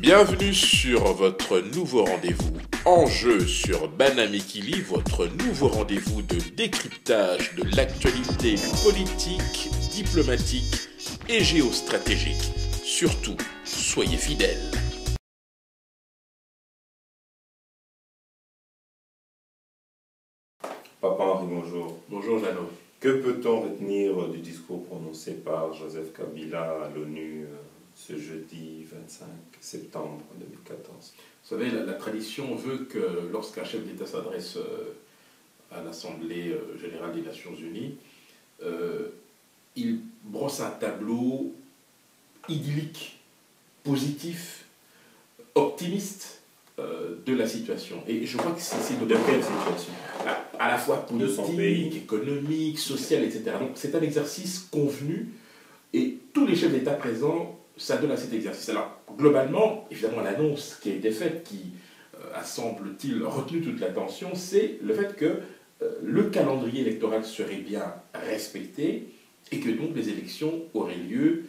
Bienvenue sur votre nouveau rendez-vous Enjeu sur Banamekili, votre nouveau rendez-vous de décryptage de l'actualité politique, diplomatique et géostratégique. Surtout, soyez fidèles. Papa Henri, bonjour. Bonjour Jeannot. Que peut-on retenir du discours prononcé par Joseph Kabila à l'ONU ce jeudi 25 septembre 2014? Vous savez, la tradition veut que lorsqu'un chef d'État s'adresse à l'Assemblée générale des Nations Unies, il brosse un tableau idyllique, positif, optimiste de la situation. Et je crois que c'est de quelle situation? À la fois de son pays, politique, économique, social, etc. Donc c'est un exercice convenu et tous les chefs d'État présents s'adonnent à cet exercice. Alors globalement, évidemment l'annonce qui a été faite, qui a semble-t-il retenu toute l'attention, c'est le fait que le calendrier électoral serait bien respecté et que donc les élections auraient lieu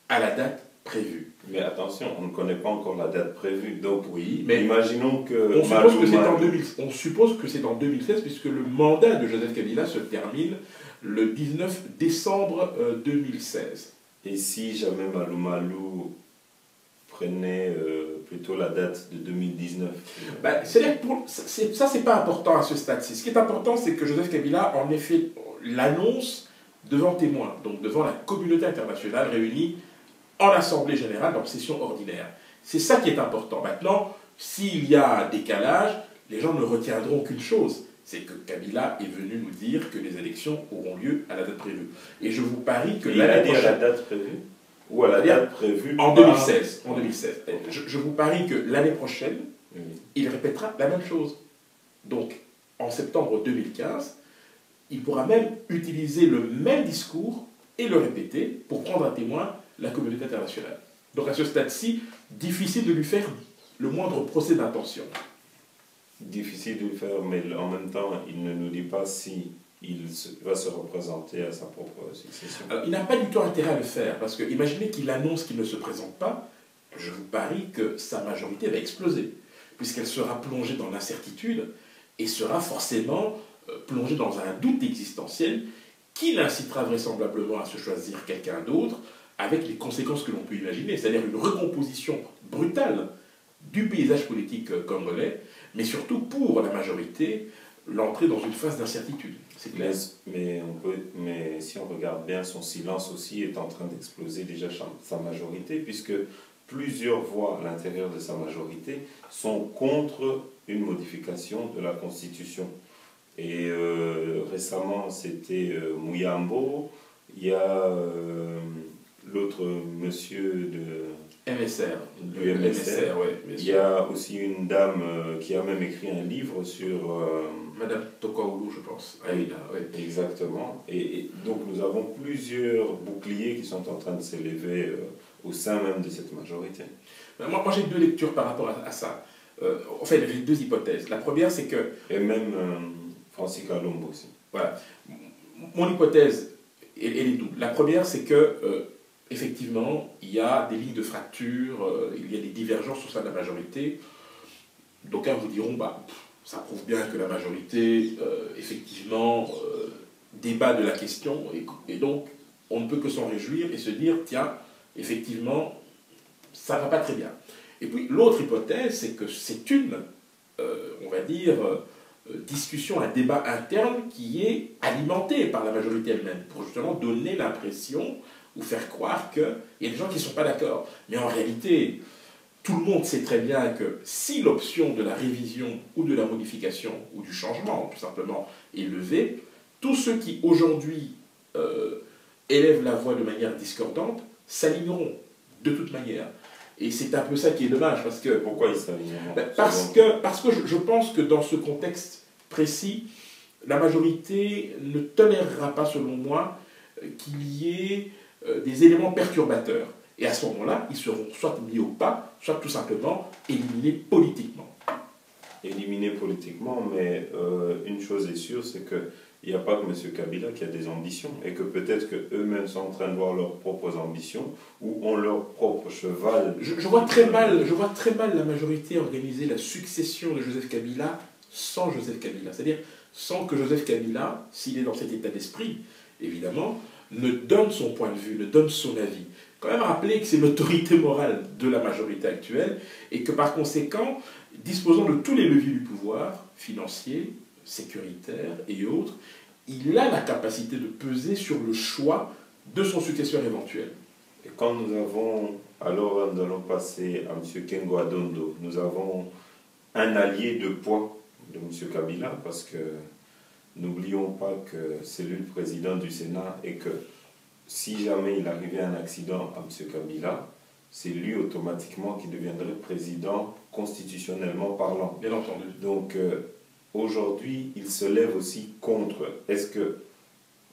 à la date prévue. Mais attention, on ne connaît pas encore la date prévue, donc oui, mais imaginons que... On suppose que c'est en 2016, puisque le mandat de Joseph Kabila se termine le 19 décembre 2016. Et si jamais Malou Malou prenait plutôt la date de 2019? Ça, c'est pas important à ce stade-ci. Ce qui est important, c'est que Joseph Kabila en ait fait l'annonce devant témoins, donc devant la communauté internationale réunie en Assemblée générale, en session ordinaire. C'est ça qui est important. Maintenant, s'il y a un décalage, les gens ne retiendront qu'une chose, c'est que Kabila est venu nous dire que les élections auront lieu à la date prévue. Et je vous parie que l'année prochaine... à la date prévue? Ou à la date prévue en 2016. En 2016. Je vous parie que l'année prochaine, il répétera la même chose. Donc, en septembre 2015, il pourra même utiliser le même discours et le répéter pour prendre à témoin la communauté internationale. Donc à ce stade-ci, difficile de lui faire le moindre procès d'intention. Difficile de le faire, mais en même temps, il ne nous dit pas si il va se représenter à sa propre succession. Alors, il n'a pas du tout intérêt à le faire, parce que imaginez qu'il annonce qu'il ne se présente pas, je vous parie que sa majorité va exploser, puisqu'elle sera plongée dans l'incertitude et sera forcément plongée dans un doute existentiel qui l'incitera vraisemblablement à se choisir quelqu'un d'autre, avec les conséquences que l'on peut imaginer, c'est-à-dire une recomposition brutale du paysage politique congolais, mais surtout pour la majorité, l'entrée dans une phase d'incertitude. C'est clair. Mais si on regarde bien, son silence aussi est en train d'exploser déjà sa majorité, puisque plusieurs voix à l'intérieur de sa majorité sont contre une modification de la Constitution. Et récemment, c'était Mouyambo, il y a... l'autre monsieur du MSR. Ouais, il y a aussi une dame qui a même écrit un livre sur... Madame Tokaoulou, je pense. Oui, exactement. Et donc nous avons plusieurs boucliers qui sont en train de s'élever au sein même de cette majorité. Moi j'ai deux lectures par rapport à ça. En fait, j'ai deux hypothèses. La première, c'est que... Et même Francis Kalombo aussi. Voilà. Mon hypothèse, elle est double. La première, c'est que... effectivement, il y a des lignes de fracture, il y a des divergences au sein de la majorité. D'aucuns vous diront, ça prouve bien que la majorité, effectivement, débat de la question, et donc on ne peut que s'en réjouir et se dire, tiens, effectivement, ça ne va pas très bien. Et puis l'autre hypothèse, c'est que c'est une, on va dire, discussion, un débat interne qui est alimenté par la majorité elle-même, pour justement donner l'impression ou faire croire qu'il y a des gens qui ne sont pas d'accord. Mais en réalité, tout le monde sait très bien que si l'option de la révision ou de la modification ou du changement, tout simplement, est levée, tous ceux qui aujourd'hui élèvent la voix de manière discordante s'aligneront de toute manière. Et c'est un peu ça qui est dommage, parce que... Pourquoi ils s'aligneront? Parce que je pense que dans ce contexte précis, la majorité ne tolérera pas, selon moi, qu'il y ait des éléments perturbateurs. Et à ce moment-là, ils seront soit mis au pas, soit tout simplement éliminés politiquement. Éliminés politiquement, mais une chose est sûre, c'est qu'il il n'y a pas que M. Kabila qui a des ambitions et que peut-être qu'eux-mêmes sont en train de voir leurs propres ambitions ou ont leur propre cheval. Je vois très mal la majorité organiser la succession de Joseph Kabila sans Joseph Kabila. C'est-à-dire sans que Joseph Kabila, s'il est dans cet état d'esprit, évidemment, ne donne son point de vue, ne donne son avis. Quand même rappeler que c'est l'autorité morale de la majorité actuelle et que par conséquent, disposant de tous les leviers du pouvoir, financier, sécuritaire et autres, il a la capacité de peser sur le choix de son successeur éventuel. Et quand nous avons, alors nous allons passer à M. Kengo Adondo, nous avons un allié de poids de M. Kabila, parce que n'oublions pas que c'est lui le président du Sénat et que si jamais il arrivait un accident à M. Kabila, c'est lui automatiquement qui deviendrait président constitutionnellement parlant. Bien entendu. Donc aujourd'hui, il se lève aussi contre. Est-ce que,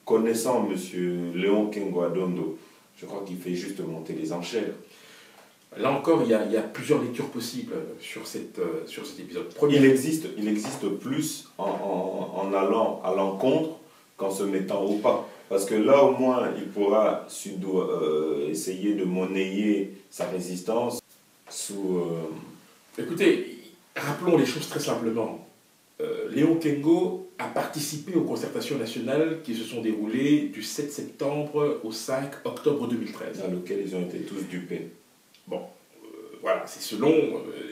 connaissant M. Léon Kengo Adondo, je crois qu'il fait juste monter les enchères. Là encore, il y a plusieurs lectures possibles sur cet épisode. Il existe plus en allant à l'encontre qu'en se mettant au pas. Parce que là, au moins, il pourra essayer de monnayer sa résistance sous... Écoutez, rappelons les choses très simplement. Léon Kengo a participé aux concertations nationales qui se sont déroulées du 7 septembre au 5 octobre 2013. Dans lesquelles ils ont été tous dupés. Bon, voilà, c'est selon...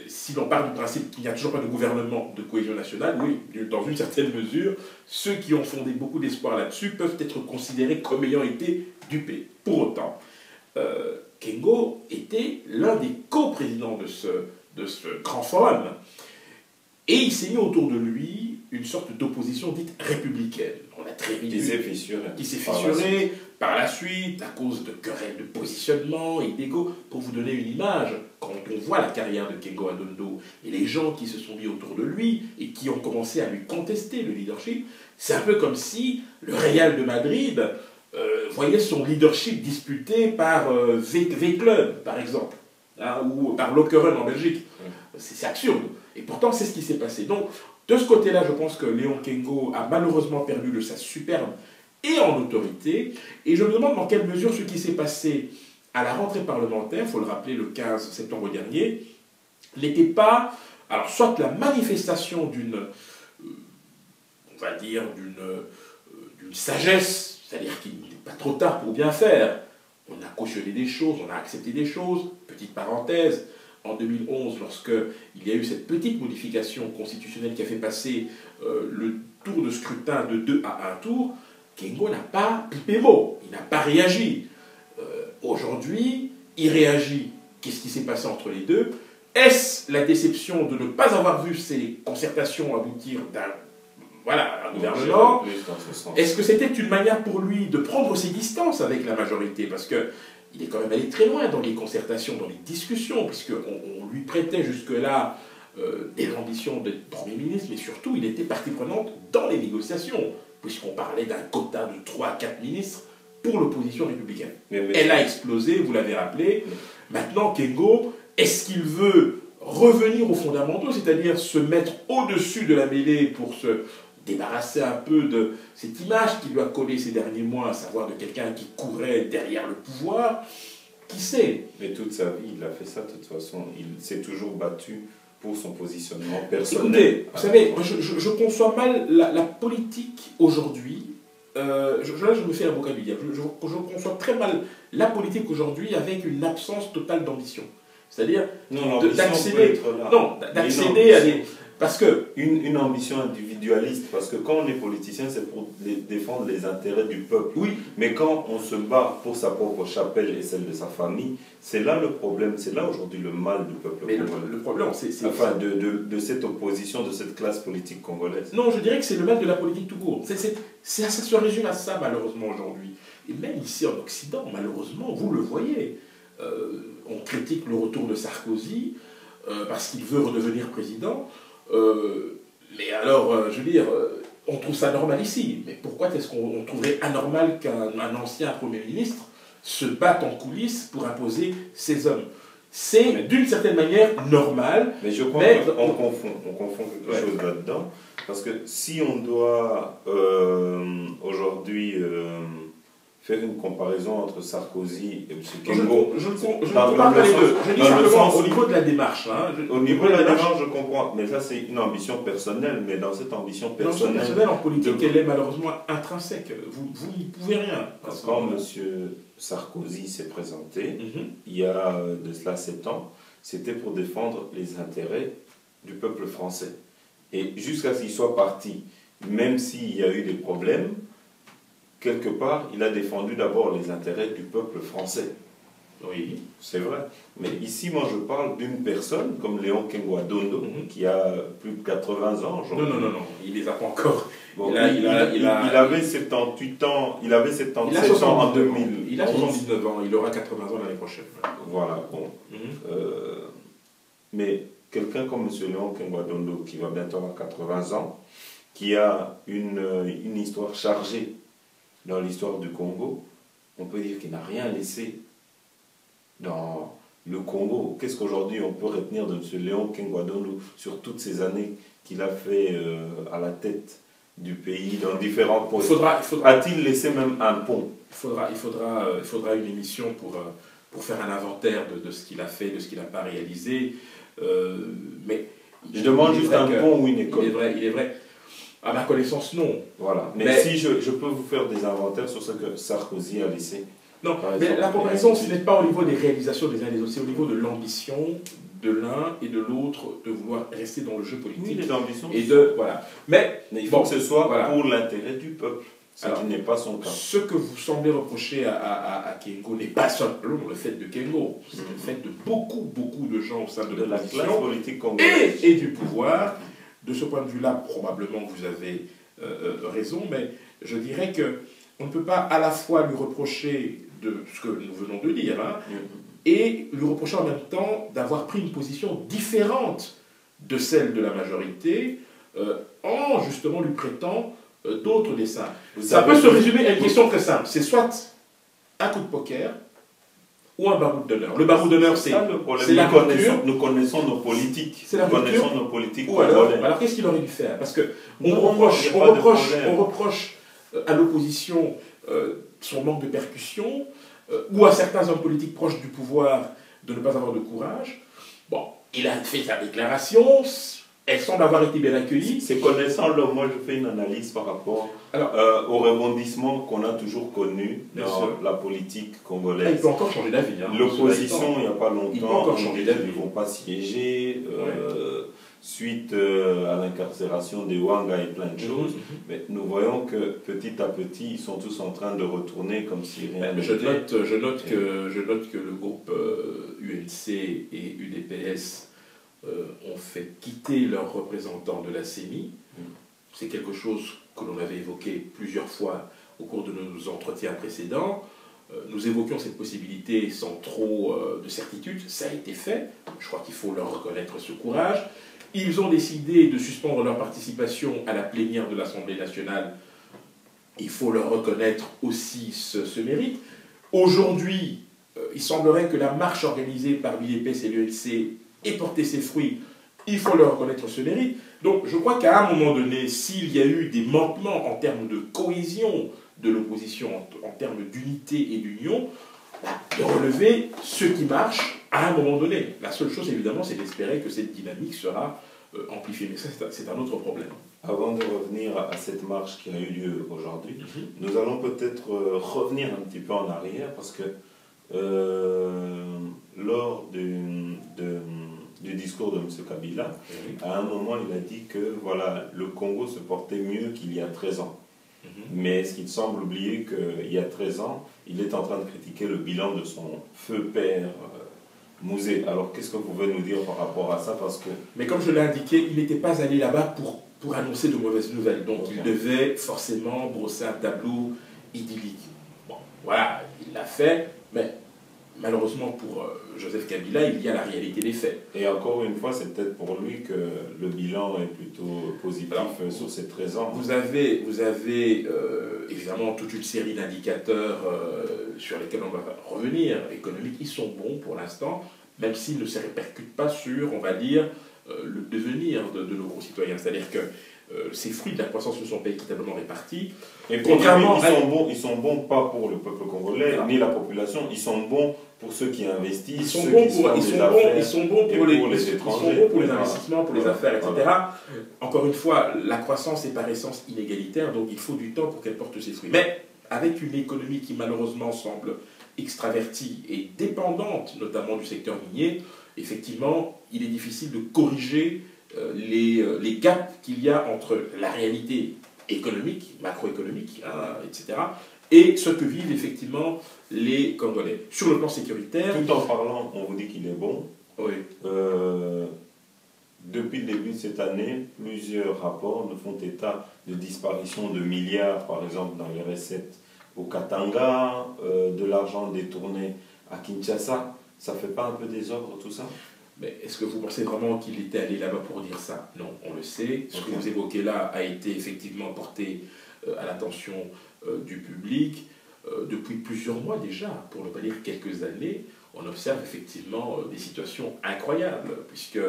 si l'on part du principe qu'il n'y a toujours pas de gouvernement de cohésion nationale, oui, dans une certaine mesure, ceux qui ont fondé beaucoup d'espoir là-dessus peuvent être considérés comme ayant été dupés. Pour autant, Kengo était l'un des co-présidents de ce grand forum. Et il s'est mis autour de lui une sorte d'opposition dite républicaine. On a très vite qui s'est fissuré. Qui s'est fissuré par la suite à cause de querelles de positionnement et d'ego. Pour vous donner une image, quand on voit la carrière de Kengo Adondo et les gens qui se sont mis autour de lui et qui ont commencé à lui contester le leadership, c'est un peu comme si le Real de Madrid voyait son leadership disputé par V-Club, par exemple, hein, ou par Lokeren en Belgique. C'est absurde. Et pourtant, c'est ce qui s'est passé. Donc, de ce côté-là, je pense que Léon Kengo a malheureusement perdu de sa superbe et en autorité. Et je me demande dans quelle mesure ce qui s'est passé à la rentrée parlementaire, il faut le rappeler, le 15 septembre dernier, n'était pas, alors soit la manifestation d'une, on va dire, d'une sagesse, c'est-à-dire qu'il n'est pas trop tard pour bien faire. On a cautionné des choses, on a accepté des choses, petite parenthèse. En 2011, lorsqu'il y a eu cette petite modification constitutionnelle qui a fait passer le tour de scrutin de 2 à 1 tour, Kengo n'a pas pipé mot, il n'a pas réagi. Aujourd'hui, il réagit. Qu'est-ce qui s'est passé entre les deux? Est-ce la déception de ne pas avoir vu ces concertations aboutir un gouvernement? Est-ce que c'était une manière pour lui de prendre ses distances avec la majorité? Parce que il est quand même allé très loin dans les concertations, dans les discussions, puisqu'on lui prêtait jusque-là des ambitions d'être Premier ministre, mais surtout, il était partie prenante dans les négociations, puisqu'on parlait d'un quota de 3 à 4 ministres pour l'opposition républicaine. Elle a explosé, vous l'avez rappelé. Maintenant, Kengo, est-ce qu'il veut revenir aux fondamentaux, c'est-à-dire se mettre au-dessus de la mêlée pour se débarrasser un peu de cette image qui lui a collé ces derniers mois, à savoir de quelqu'un qui courait derrière le pouvoir? Qui sait? Mais toute sa vie, il a fait ça de toute façon. Il s'est toujours battu pour son positionnement personnel. Écoutez, vous savez, je conçois mal la politique aujourd'hui. Là, je me fais l'avocat du diable. Je conçois très mal la politique aujourd'hui avec une absence totale d'ambition. C'est-à-dire d'accéder à des... Parce que une ambition individualiste, parce que quand on est politicien, c'est pour défendre les intérêts du peuple. Oui. Mais quand on se bat pour sa propre chapelle et celle de sa famille, c'est là le problème, c'est là aujourd'hui le mal du peuple congolais. Le problème, c'est... Enfin, de cette opposition, de cette classe politique congolaise. Non, je dirais que c'est le mal de la politique tout court. Ça se résume à ça, malheureusement, aujourd'hui. Et même ici, en Occident, malheureusement, vous le voyez. On critique le retour de Sarkozy parce qu'il veut redevenir président. Mais alors, je veux dire, on trouve ça normal ici. Mais pourquoi est-ce qu'on trouverait anormal qu'un ancien Premier ministre se batte en coulisses pour imposer ses hommes? c'est d'une certaine manière normal. Mais je crois qu'on confond quelque chose là-dedans. Parce que si on doit aujourd'hui faire une comparaison entre Sarkozy et M. Kengo, je ne compare pas les deux. Je dis simplement au niveau de la démarche. Hein, au niveau de la démarche, je comprends. Mais ça, c'est une ambition personnelle. Mais dans cette ambition personnelle en politique, elle est malheureusement intrinsèque. Vous n'y pouvez rien. Quand M. Sarkozy s'est présenté, il y a de cela 7 ans, c'était pour défendre les intérêts du peuple français. Et jusqu'à ce qu'il soit parti, même s'il y a eu des problèmes, quelque part, il a défendu d'abord les intérêts du peuple français. Oui. C'est vrai. Mais ici, moi, je parle d'une personne comme Léon Kengwa Dondo, qui a plus de 80 ans. Non, il ne les a pas encore. Bon, il avait 78 ans, il avait 77 ans en 2000. Il a 79 ans, il aura 80 ans l'année prochaine. Voilà, bon. Mais quelqu'un comme M. Léon Kengwa Dondo, qui va bientôt avoir 80 ans, qui a une histoire chargée dans l'histoire du Congo, on peut dire qu'il n'a rien laissé dans le Congo. Qu'est-ce qu'aujourd'hui on peut retenir de M. Léon Kengwa Dondo sur toutes ces années qu'il a fait à la tête du pays dans différents postes? A-t-il laissé même un pont? Il faudra une émission pour faire un inventaire de ce qu'il a fait, de ce qu'il n'a pas réalisé. Mais je demande juste un pont ou une école. Il est vrai. À ma connaissance, non. Voilà. Mais si je peux vous faire des inventaires sur ce que Sarkozy a laissé. Non, mais la comparaison, ce n'est pas au niveau des réalisations des uns et des autres, c'est au niveau de l'ambition de l'un et de l'autre de vouloir rester dans le jeu politique. Oui, l'ambition. Et de voilà. Mais il faut que ce soit pour l'intérêt du peuple. Ce qui n'est pas son cas. Ce que vous semblez reprocher à Kengo n'est pas simplement le fait de Kengo, c'est le fait de beaucoup de gens au sein de la classe politique congolaise et du pouvoir. De ce point de vue-là, probablement vous avez raison, mais je dirais qu'on ne peut pas à la fois lui reprocher de ce que nous venons de dire, et lui reprocher en même temps d'avoir pris une position différente de celle de la majorité, en justement lui prêtant d'autres dessins. Ça peut se résumer à une question très simple, c'est soit un coup de poker, ou un baroud d'honneur. Le baroud d'honneur, c'est la culture. Nous connaissons nos politiques. C'est la culture. Nous connaissons nos politiques. Alors qu'est-ce qu'il aurait dû faire? Parce qu'on reproche à l'opposition son manque de percussion, ou à certains hommes politiques proches du pouvoir de ne pas avoir de courage. Bon, il a fait sa déclaration, elle semble avoir été bien accueillie. C'est connaissant-le, moi je fais une analyse par rapport au rebondissement qu'on a toujours connu dans la politique congolaise. Il peut encore changer d'avis. L'opposition, il n'y a pas longtemps, il peut encore changer d'avis. Ils ne vont pas siéger suite à l'incarcération de Wanga et plein de choses. Mais nous voyons que petit à petit, ils sont tous en train de retourner comme si rien n'était. Je note que le groupe UNC et UDPS ont fait quitter leurs représentants de la CENI. C'est quelque chose que l'on avait évoqué plusieurs fois au cours de nos entretiens précédents. Nous évoquions cette possibilité sans trop de certitude. Ça a été fait. Je crois qu'il faut leur reconnaître ce courage. Ils ont décidé de suspendre leur participation à la plénière de l'Assemblée nationale. Il faut leur reconnaître aussi ce mérite. Aujourd'hui, il semblerait que la marche organisée par l'UDPS et l'UNC ait porté ses fruits. Il faut leur reconnaître ce mérite. Donc je crois qu'à un moment donné, s'il y a eu des manquements en termes de cohésion de l'opposition, en termes d'unité et d'union, de relever ce qui marche à un moment donné. La seule chose, évidemment, c'est d'espérer que cette dynamique sera amplifiée. Mais ça, c'est un autre problème. Avant de revenir à cette marche qui a eu lieu aujourd'hui, nous allons peut-être revenir un petit peu en arrière, parce que lors du discours de M. Kabila, à un moment, il a dit que voilà, le Congo se portait mieux qu'il y a 13 ans. Mais ce qu'il semble oublier qu'il y a 13 ans, il est en train de critiquer le bilan de son feu père Mouzé. Alors qu'est-ce que vous pouvez nous dire par rapport à ça? Mais comme je l'ai indiqué, il n'était pas allé là-bas pour annoncer de mauvaises nouvelles. Donc il devait forcément brosser un tableau idyllique. Bon, voilà, il l'a fait, mais malheureusement pour Joseph Kabila, il y a la réalité des faits. Et encore une fois, c'est peut-être pour lui que le bilan est plutôt positif sur ces 13 ans. Vous avez évidemment toute une série d'indicateurs sur lesquels on va revenir, économiques, ils sont bons pour l'instant, même s'il ne se répercute pas sur, on va dire, le devenir de nos concitoyens. C'est-à-dire que ces fruits de la croissance ne sont pas équitablement répartis. Et contrairement, ils sont bons pas pour le peuple congolais, ni la population, ils sont bons pour ceux qui investissent, ils sont bons pour les investissements, pour les affaires, etc. Voilà. Encore une fois, la croissance est par essence inégalitaire, donc il faut du temps pour qu'elle porte ses fruits. Mais avec une économie qui malheureusement semble extravertie et dépendante, notamment du secteur minier, effectivement, il est difficile de corriger les gaps qu'il y a entre la réalité économique, macroéconomique, etc., et ce que vivent effectivement les Congolais. Sur le plan sécuritaire... Tout en parlant, on vous dit qu'il est bon. Oui. Depuis le début de cette année, plusieurs rapports nous font état de disparition de milliards, par exemple, dans les recettes au Katanga, de l'argent détourné à Kinshasa. Ça ne fait pas un peu désordre tout ça? Mais est-ce que vous pensez vraiment qu'il était allé là-bas pour dire ça? Non, on le sait. Ce que vous évoquez là a été effectivement porté à l'attention du public depuis plusieurs mois déjà, pour ne pas dire quelques années. On observe effectivement des situations incroyables, puisque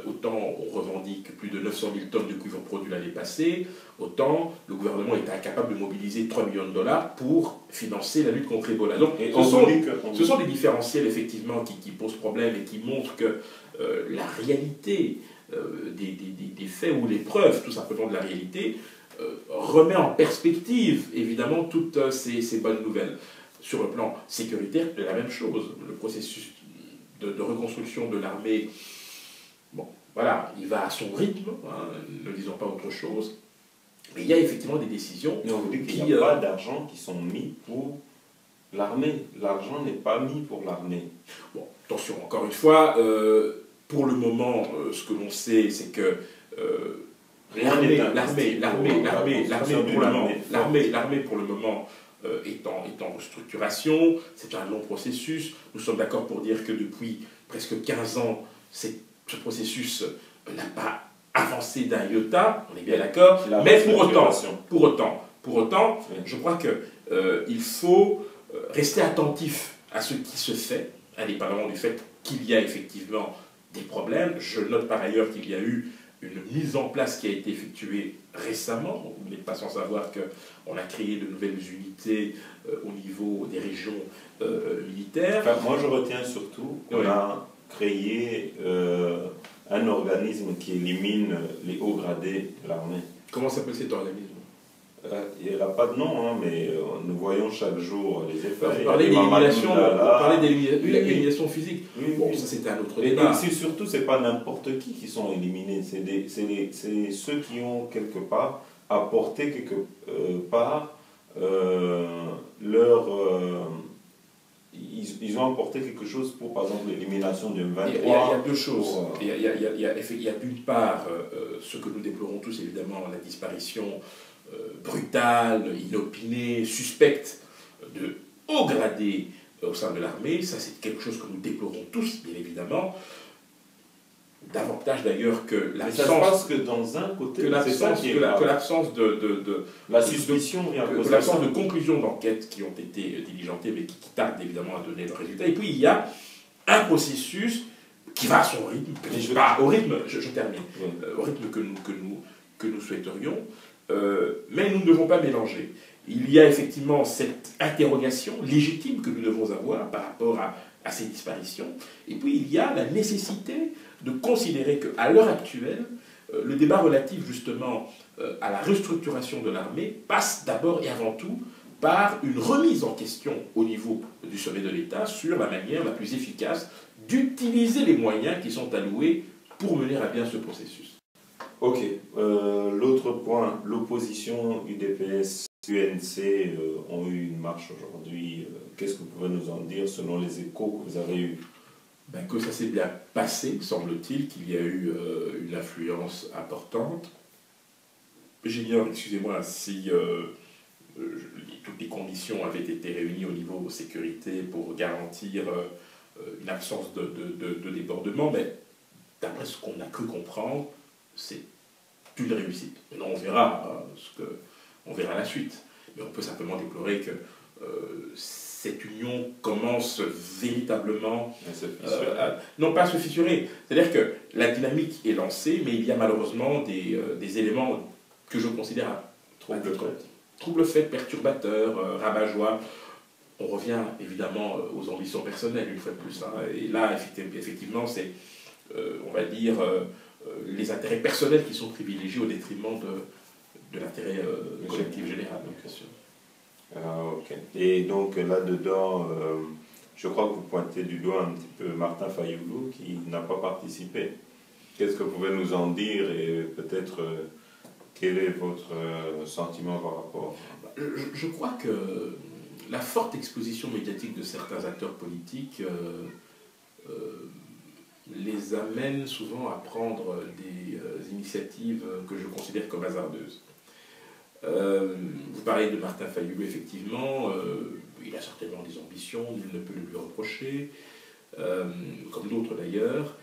autant on revendique plus de 900 000 tonnes de cuivre produit l'année passée, autant le gouvernement est incapable de mobiliser 3 millions de dollars pour financer la lutte contre Ebola. Donc ce sont des différentiels effectivement qui posent problème et qui montrent que la réalité des faits ou les preuves tout simplement de la réalité remet en perspective évidemment toutes ces bonnes nouvelles. Sur le plan sécuritaire, la même chose. Le processus de reconstruction de l'armée, bon, voilà, il va à son rythme, ne disons pas autre chose. Mais il y a effectivement des décisions. Mais on vous dit qu'il n'y a pas d'argent qui sont mis pour l'armée. L'argent n'est pas mis pour l'armée. Bon, attention, encore une fois, pour le moment, ce que l'on sait, c'est que l'armée, pour le moment, est en restructuration, c'est un long processus. Nous sommes d'accord pour dire que depuis presque 15 ans, ce processus n'a pas avancé d'un iota, on est bien d'accord, mais pour autant, je crois qu'il faut rester attentif à ce qui se fait, indépendamment du fait qu'il y a effectivement des problèmes. Je note par ailleurs qu'il y a eu une mise en place qui a été effectuée récemment. Vous n'êtes pas sans savoir qu'on a créé de nouvelles unités au niveau des régions militaires. Enfin, moi, je retiens surtout qu'on a créé un organisme qui élimine les hauts gradés de l'armée. Comment s'appelle cet organisme? Il n'a pas de nom, mais nous voyons chaque jour les effets. Vous parlez d'élimination physique. Oui, bon, ça c'était un autre débat. Et surtout, ce n'est pas n'importe qui sont éliminés. C'est ceux qui ont quelque part apporté quelque part leur... ils ont apporté quelque chose pour, par exemple, l'élimination du M23. Il y a deux choses. Il y a d'une part ce que nous déplorons tous, évidemment, la disparition brutale, inopinée, suspecte de hauts gradés au sein de l'armée. Ça, c'est quelque chose que nous déplorons tous, bien évidemment. Davantage d'ailleurs que l'absence... Mais ça se passe que dans un côté, l'absence de conclusions d'enquête qui ont été diligentées, mais qui tardent évidemment à donner le résultat. Et puis, il y a un processus qui va à son rythme, au rythme, je termine, au rythme que nous souhaiterions, mais nous ne devons pas mélanger. Il y a effectivement cette interrogation légitime que nous devons avoir par rapport à ces disparitions, et puis il y a la nécessité de considérer qu'à l'heure actuelle, le débat relatif justement à la restructuration de l'armée passe d'abord et avant tout par une remise en question au niveau du sommet de l'État sur la manière la plus efficace d'utiliser les moyens qui sont alloués pour mener à bien ce processus. Ok. L'autre point, l'opposition UDPS, UNC ont eu une marche aujourd'hui. Qu'est-ce que vous pouvez nous en dire selon les échos que vous avez eus? Que ça s'est bien passé, semble-t-il, qu'il y a eu une influence importante. J'ignore, excusez-moi, si toutes les conditions avaient été réunies au niveau sécurité pour garantir une absence de débordement, mais d'après ce qu'on a cru comprendre, c'est une réussite. Maintenant, on verra la suite. Mais on peut simplement déplorer que cette union commence véritablement non pas à se fissurer. C'est-à-dire que la dynamique est lancée, mais il y a malheureusement des éléments que je considère trouble fait, perturbateurs, rabat-joie. On revient évidemment aux ambitions personnelles une fois de plus. Hein. Et là, effectivement, c'est, on va dire, les intérêts personnels qui sont privilégiés au détriment de l'intérêt collectif général. Bien sûr. Ok. Et donc là-dedans, je crois que vous pointez du doigt un petit peu Martin Fayoulou qui n'a pas participé. Qu'est-ce que vous pouvez nous en dire et peut-être quel est votre sentiment par rapport je crois que la forte exposition médiatique de certains acteurs politiques les amène souvent à prendre des initiatives que je considère comme hasardeuses. Vous parlez de Martin Fayoulou, effectivement, il a certainement des ambitions, nul ne peut le lui reprocher, comme d'autres d'ailleurs,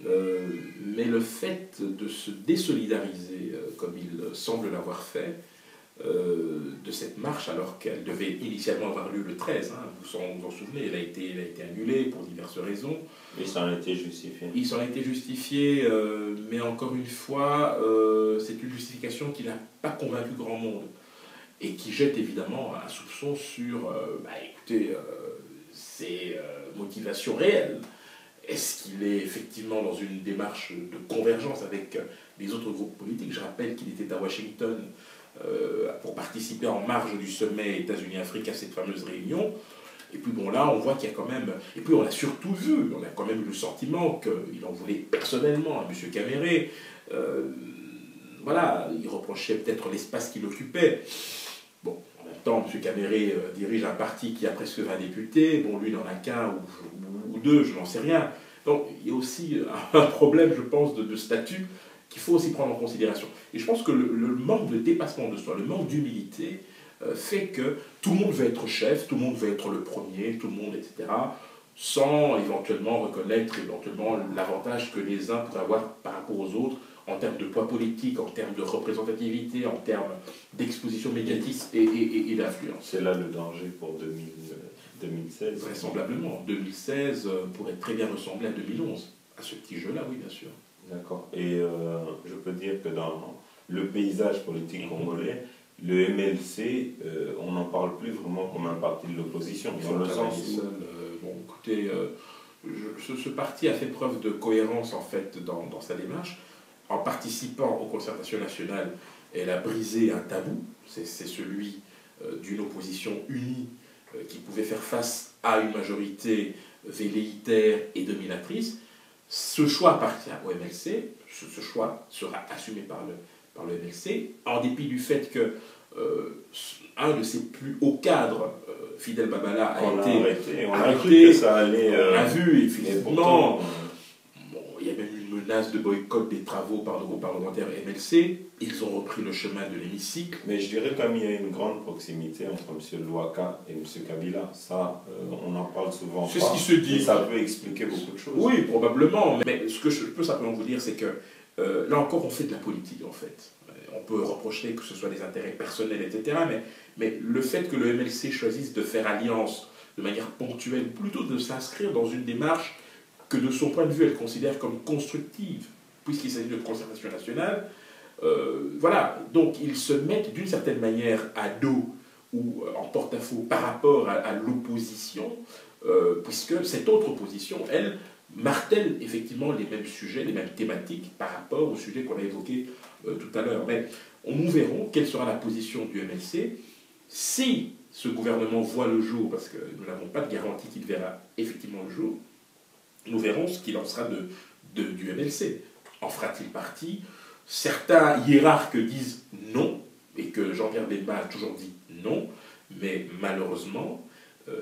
mais le fait de se désolidariser, comme il semble l'avoir fait, de cette marche, alors qu'elle devait initialement avoir lieu le 13, hein, vous en souvenez, elle a été annulée pour diverses raisons. Il s'en a été justifié. Il s'en a été justifié, mais encore une fois, c'est une justification qui n'a pas convaincu grand monde et qui jette évidemment un soupçon sur, écoutez, ses motivations réelles. Est-ce qu'il est effectivement dans une démarche de convergence avec les autres groupes politiques? Je rappelle qu'il était à Washington pour participer en marge du sommet États-Unis-Afrique à cette fameuse réunion. Et puis bon, là, on voit qu'il y a quand même... Et puis on a surtout vu, on a quand même eu le sentiment qu'il en voulait personnellement à M. Caméré. Voilà, il reprochait peut-être l'espace qu'il occupait. Bon, en même temps, M. Caméré dirige un parti qui a presque 20 députés. Bon, lui, il n'en a qu'un ou deux, je n'en sais rien. Donc, il y a aussi un problème, je pense, de statut qu'il faut aussi prendre en considération. Et je pense que le manque de dépassement de soi, le manque d'humilité, fait que tout le monde veut être chef, tout le monde veut être le premier, tout le monde, etc., sans éventuellement reconnaître l'avantage que les uns pourraient avoir par rapport aux autres en termes de poids politique, en termes de représentativité, en termes d'exposition médiatique et d'influence. C'est là le danger pour 2016. Vraisemblablement. 2016 pourrait très bien ressembler à 2011. À ce petit jeu-là, oui, bien sûr. D'accord. Et je peux dire que dans le paysage politique congolais, le MLC, on n'en parle plus vraiment comme un parti de l'opposition. Dans le sens où... bon, écoutez, ce parti a fait preuve de cohérence en fait dans sa démarche. En participant aux concertations nationales, elle a brisé un tabou. C'est celui d'une opposition unie qui pouvait faire face à une majorité velléitaire et dominatrice. Ce choix appartient au MLC, ce choix sera assumé par le MLC, en dépit du fait que un de ses plus hauts cadres, Fidel Babala, a été arrêté. Ça allait, on l'a vu, effectivement. Il y a même une menace de boycott des travaux par le groupe parlementaire MLC. Ils ont repris le chemin de l'hémicycle. Mais je dirais comme il y a une grande proximité entre M. Louaka et M. Kabila, ça, on en parle souvent. C'est ce qui se dit. Ça peut expliquer beaucoup de choses. Oui, probablement. Mais ce que je peux simplement vous dire, c'est que là encore, on fait de la politique, en fait. On peut reprocher que ce soit des intérêts personnels, etc. Mais le fait que le MLC choisisse de faire alliance de manière ponctuelle, plutôt de s'inscrire dans une démarche que de son point de vue, elle considère comme constructive, puisqu'il s'agit de concertation nationale, voilà. Donc, ils se mettent d'une certaine manière à dos ou en porte-à-faux par rapport à l'opposition, puisque cette autre opposition, elle, martèle effectivement les mêmes sujets, les mêmes thématiques par rapport au sujet qu'on a évoqué tout à l'heure. Mais nous verrons quelle sera la position du MLC si ce gouvernement voit le jour, parce que nous n'avons pas de garantie qu'il verra effectivement le jour. Nous verrons ce qu'il en sera du MLC. En fera-t-il partie? Certains hiérarques disent non, et que Jean-Pierre Bemba a toujours dit non, mais malheureusement,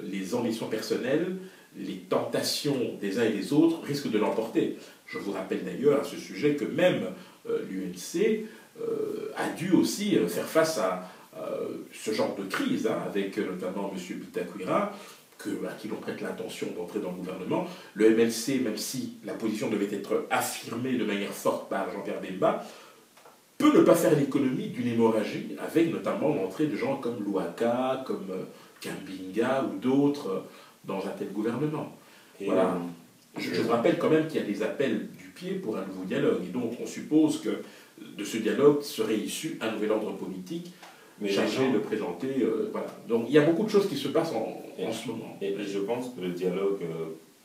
les ambitions personnelles, les tentations des uns et des autres risquent de l'emporter. Je vous rappelle d'ailleurs à ce sujet que même l'UNC a dû aussi faire face à ce genre de crise, hein, avec notamment M. Bitakwira, à qui l'on prête l'intention d'entrer dans le gouvernement. Le MLC, même si la position devait être affirmée de manière forte par Jean-Pierre Bemba, peut ne pas faire l'économie d'une hémorragie, avec notamment l'entrée de gens comme Louaka, comme qu'un Binga ou d'autres dans un tel gouvernement. Et voilà. Je vous rappelle quand même qu'il y a des appels du pied pour un nouveau dialogue. Et donc on suppose que de ce dialogue serait issu un nouvel ordre politique chargé de présenter... voilà. Donc il y a beaucoup de choses qui se passent en ce moment. Et je pense que le dialogue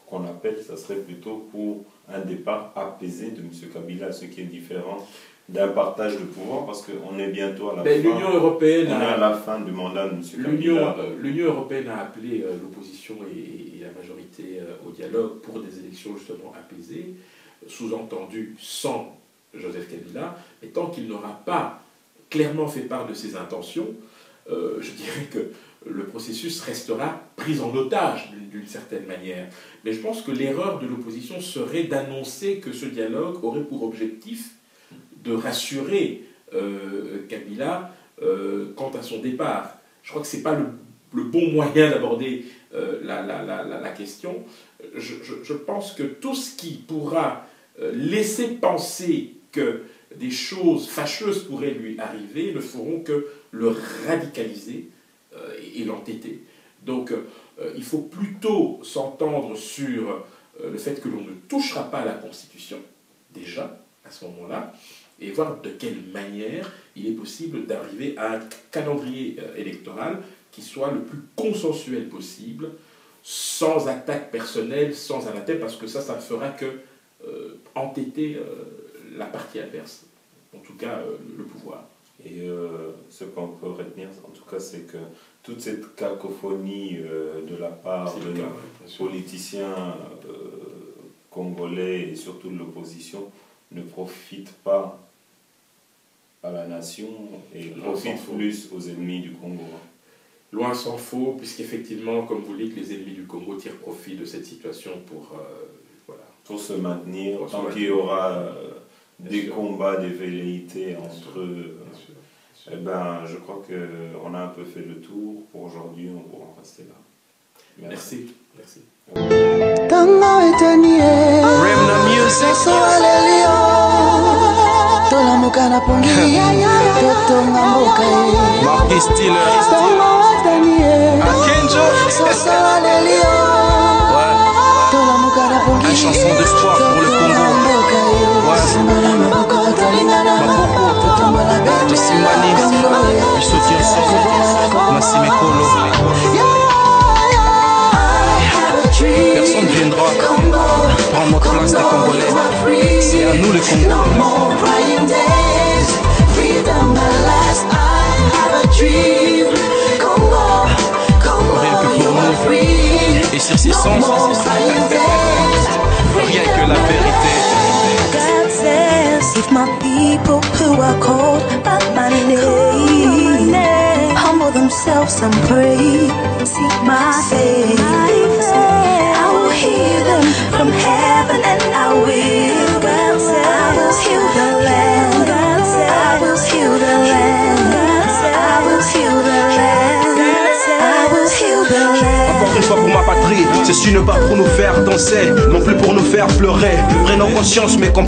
qu'on appelle, ça serait plutôt pour un départ apaisé de M. Kabila, ce qui est différent d'un partage de pouvoir, parce qu'on est bientôt à la fin. L'Union européenne à la fin du mandat de M. Kabila. L'Union européenne a appelé l'opposition et la majorité au dialogue pour des élections justement apaisées, sous-entendu sans Joseph Kabila, mais tant qu'il n'aura pas clairement fait part de ses intentions, je dirais que le processus restera pris en otage d'une certaine manière. Mais je pense que l'erreur de l'opposition serait d'annoncer que ce dialogue aurait pour objectif de rassurer Kabila quant à son départ. Je crois que ce n'est pas le bon moyen d'aborder la question. Je pense que tout ce qui pourra laisser penser que des choses fâcheuses pourraient lui arriver ne feront que le radicaliser et l'entêter. Donc il faut plutôt s'entendre sur le fait que l'on ne touchera pas à la Constitution, déjà, à ce moment-là, et voir de quelle manière il est possible d'arriver à un calendrier électoral qui soit le plus consensuel possible, sans attaque personnelle, sans anathème, parce que ça ne fera que entêter la partie adverse, en tout cas le pouvoir. Et ce qu'on peut retenir, en tout cas, c'est que toute cette cacophonie de la part de nos politiciens congolais et surtout de l'opposition ne profite pas à la nation et profite plus aux ennemis du Congo. Loin s'en faut, puisqu'effectivement, comme vous le dites, les ennemis du Congo tirent profit de cette situation pour, voilà. Pour se maintenir, tant qu'il y aura des combats, des velléités entre eux. Eh ben, je crois qu'on a un peu fait le tour. Pour aujourd'hui, on pourra en rester là. Merci. Merci. Marquis Stiller, Akenjo, une chanson d'espoir pour le Congo. Maboko, Tosimani, Bisotir Soko, Massimekolo. Personne ne viendra prendre notre place des Congolais. C'est à nous les Congolais. Rien que pour nous. Et sur ces sens, rien que la vérité. God says, if my people who are called by my name humble themselves and pray, seek my face, I will hear them from heaven and I will. God says, I will heal the land. God says, I will heal the land. God says, I will heal the land. God says, I will heal the land. Encore une fois pour ma patrie, c'est su ne pas pour nous faire danser, non plus pour nous faire pleurer. Prenons conscience mais